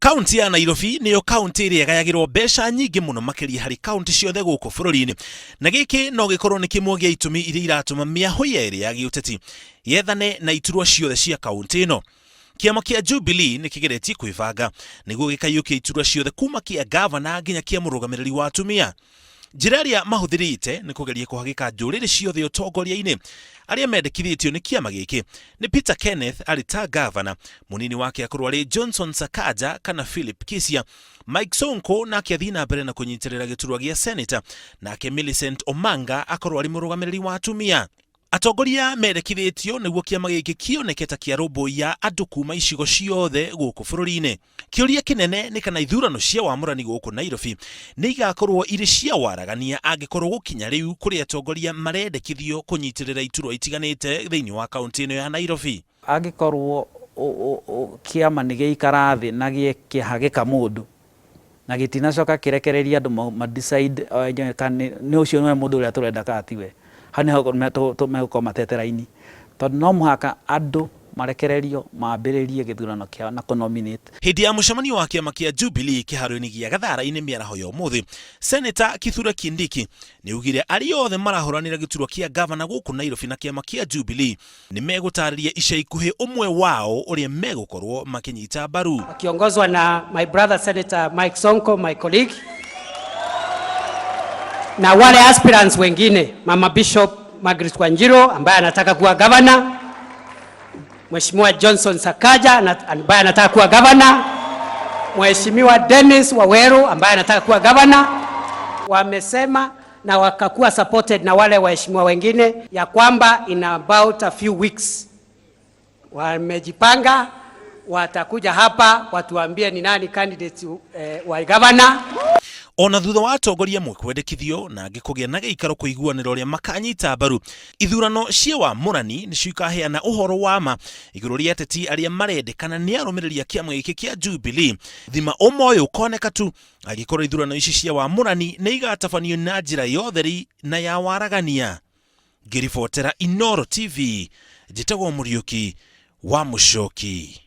Kaunti ya Nairobi niyo kaunti ĩrĩa ĩgayagĩrwo mbeca nyingĩ mũno makĩria harĩ kaunti ciothe gũkũ bũrũri-inĩ, na gĩkĩ no gĩkorwo nĩ kĩmwe gĩa itũmi iria iratũma mĩahũ yerĩ ya gĩũteti yethane na iturwa ciothe cia kaunti ĩno. Kĩama kĩa Jubilee nĩ kĩgeretie kwĩbanga nĩguo gĩkaiyũkia iturwa ciothe kuma kĩa gavana nginya kĩa mũrũgamĩrĩri wa atumia. Njĩra ĩrĩa mahũthĩrĩte nĩ kũgeria kũhagĩka njũrĩrĩ ciothe ũtongoria-inĩ. Arĩa mendekithĩtio nĩ kĩama gĩkĩ nĩ Peter Kenneth arĩ ta gavana, mũnini wake akorwo arĩ Johnson Sakaja kana Philip Kisia, Mike Sonko nake athiĩ na mbere na kũnyitĩrĩra gĩturwa gĩa senator, nake Millicent Omanga akorwo arĩ mũrũgamĩrĩri wa atumia. Atongoria mendekithĩtio nĩguo kĩama gĩkĩ kĩoneke ta kĩarũmbũiya andũ kuma icigo ciothe gũkũ bũrũri-inĩ. Kĩũria kĩnene nĩ kana ithurano cia wamũrani gũkũ Nairobi nĩ igakorwo irĩ cia waragania angĩkorwo gũkinya rĩu kũrĩ atongoria marendekithio kũnyitĩrĩra iturwa itiganĩte thĩinĩ wa kaunti ĩno ya Nairobi. Angĩkorwo kĩama nĩ gĩikara thĩ na gĩkĩhagĩka mũndũ na gĩtinacoka kĩrekereria andũ ma-decide nĩ ũcio nĩwe mũndũ ũrĩa tũrenda kana tiwe, hane tũmegũkorwo matetera-inĩ, tondũ no mũhaka andũ marekererio mambĩrĩrie gĩthurano kĩao na kũnominate. Hĩndĩ ya mũcemanio wa kĩama kĩa Jubilee kĩharo-inĩ gĩa Gathara-inĩ mĩaraho ya ũmũthĩ, Senator Kithure Kindiki nĩ augire arĩa othe marahũranĩra gĩturwa kĩa gavana gũkũ Nairobi na kĩama kĩa Jubilee nĩ megũtarĩria ica ikuhĩ ũmwe wao ũrĩa megũkorwo makĩnyita mbaru. Wakiongozwa na my brother Senator Mike Sonko, my colleague, na wale aspirants wengine, Mama Bishop Margaret Wanjiru ambaye anataka kuwa gavana, Mheshimiwa Johnson Sakaja ambaye anataka kuwa gavana, Mheshimiwa Dennis Waweru ambaye anataka kuwa gavana, wamesema na wakakuwa supported na wale waheshimiwa wengine ya kwamba in about a few weeks wamejipanga, watakuja hapa watuambie ni nani candidate wa gavana. Ona thutha wa atongoria amwe kwendekithio na angĩ kũgĩa na gĩikaro kũiguanĩra ũrĩa makanyita mbaru, ithurano cia wamũrani nĩcio ikaheana ũhoro wa ma igũrũ rĩa ateti arĩa marendekana nĩ arũmĩrĩri a kĩama gĩkĩ kĩa Jubilee. Thima ũmwe ũkoneka tu angĩkorwo ithurano ici cia wamũrani nĩ igatabanio na njĩra yotheri na ya waragania. Ngĩribotera Inooro TV, njĩtagwo Mũriũki wa Mũchoki.